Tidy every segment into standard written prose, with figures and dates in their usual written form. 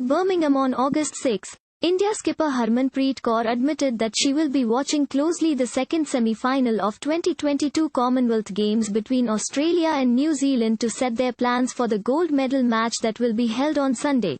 Birmingham on August 6. India skipper Harmanpreet Kaur admitted that she will be watching closely the second semi-final of 2022 Commonwealth Games between Australia and New Zealand to set their plans for the gold medal match that will be held on Sunday.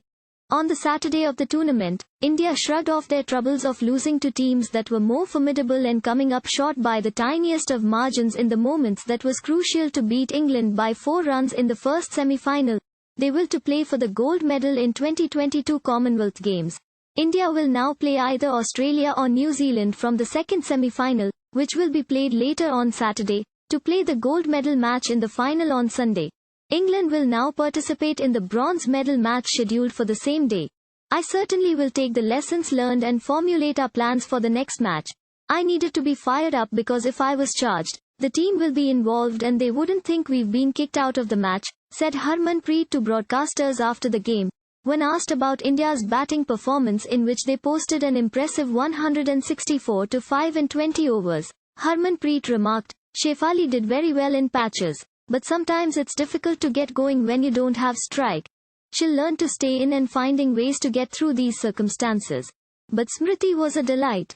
On the Saturday of the tournament, India shrugged off their troubles of losing to teams that were more formidable and coming up short by the tiniest of margins in the moments that was crucial to beat England by 4 runs in the first semi-final. They will to play for the gold medal in 2022 Commonwealth Games. India will now play either Australia or New Zealand from the second semi-final, which will be played later on Saturday, to play the gold medal match in the final on Sunday. England will now participate in the bronze medal match scheduled for the same day. I certainly will take the lessons learned and formulate our plans for the next match. I needed to be fired up because if I was charged, the team will be involved and they wouldn't think we've been kicked out of the match, said Harmanpreet to broadcasters after the game. When asked about India's batting performance in which they posted an impressive 164 to 5 in 20 overs, Harmanpreet remarked, "Shefali did very well in patches, but sometimes it's difficult to get going when you don't have strike. She'll learn to stay in and finding ways to get through these circumstances." But Smriti was a delight.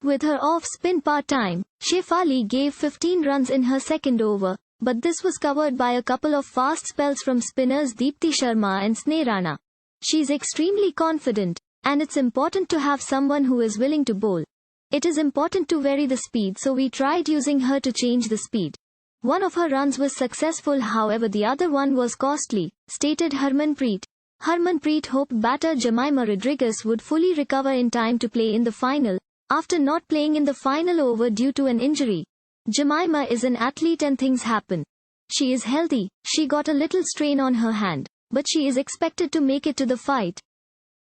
With her off-spin part-time, Shefali gave 15 runs in her second over, but this was covered by a couple of fast spells from spinners Deepti Sharma and Sneh Rana. She's extremely confident, and it's important to have someone who is willing to bowl. It is important to vary the speed, so we tried using her to change the speed. One of her runs was successful, however the other one was costly, stated Harmanpreet. Harmanpreet hoped batter Jemimah Rodriguez would fully recover in time to play in the final, after not playing in the final over due to an injury. Jemimah is an athlete and things happen. She is healthy, she got a little strain on her hand, but she is expected to make it to the fight.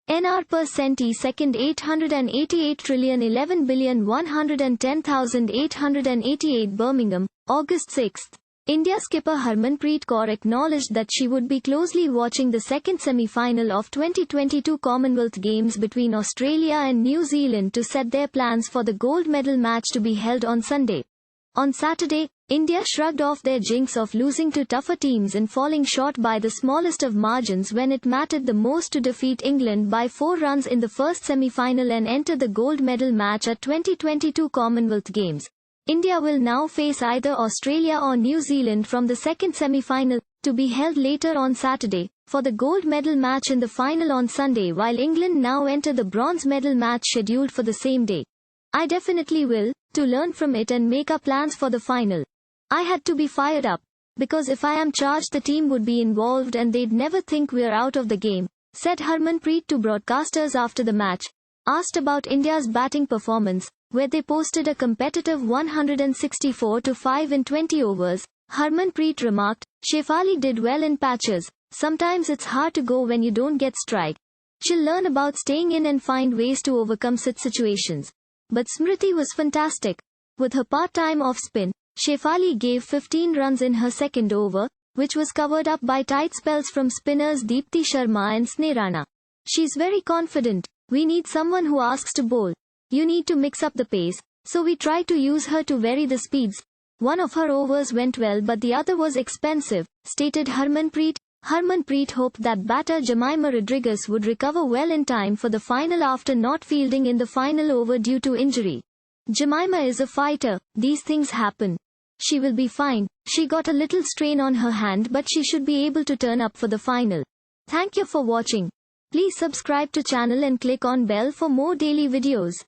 NR% second 888,11,110,888 Birmingham, August 6. India skipper Harmanpreet Kaur acknowledged that she would be closely watching the second semi-final of 2022 Commonwealth Games between Australia and New Zealand to set their plans for the gold medal match to be held on Sunday. On Saturday, India shrugged off their jinx of losing to tougher teams and falling short by the smallest of margins when it mattered the most to defeat England by 4 runs in the first semi-final and enter the gold medal match at 2022 Commonwealth Games. India will now face either Australia or New Zealand from the second semi-final, to be held later on Saturday, for the gold medal match in the final on Sunday, while England now enter the bronze medal match scheduled for the same day. I definitely will, to learn from it and make our plans for the final. I had to be fired up, because if I am charged the team would be involved and they'd never think we're out of the game, said Harmanpreet to broadcasters after the match. Asked about India's batting performance, where they posted a competitive 164 to 5 in 20 overs, Harmanpreet remarked, "Shefali did well in patches, sometimes it's hard to go when you don't get strike. She'll learn about staying in and find ways to overcome such situations." But Smriti was fantastic. With her part-time off-spin, Shefali gave 15 runs in her second over, which was covered up by tight spells from spinners Deepti Sharma and Sneh Rana. She's very confident. We need someone who asks to bowl. You need to mix up the pace, so we tried to use her to vary the speeds. One of her overs went well but the other was expensive, stated Harmanpreet. Harmanpreet hoped that batter Jemimah Rodriguez would recover well in time for the final after not fielding in the final over due to injury. Jemimah is a fighter, these things happen. She will be fine. She got a little strain on her hand but she should be able to turn up for the final. Thank you for watching. Please subscribe to channel and click on bell for more daily videos.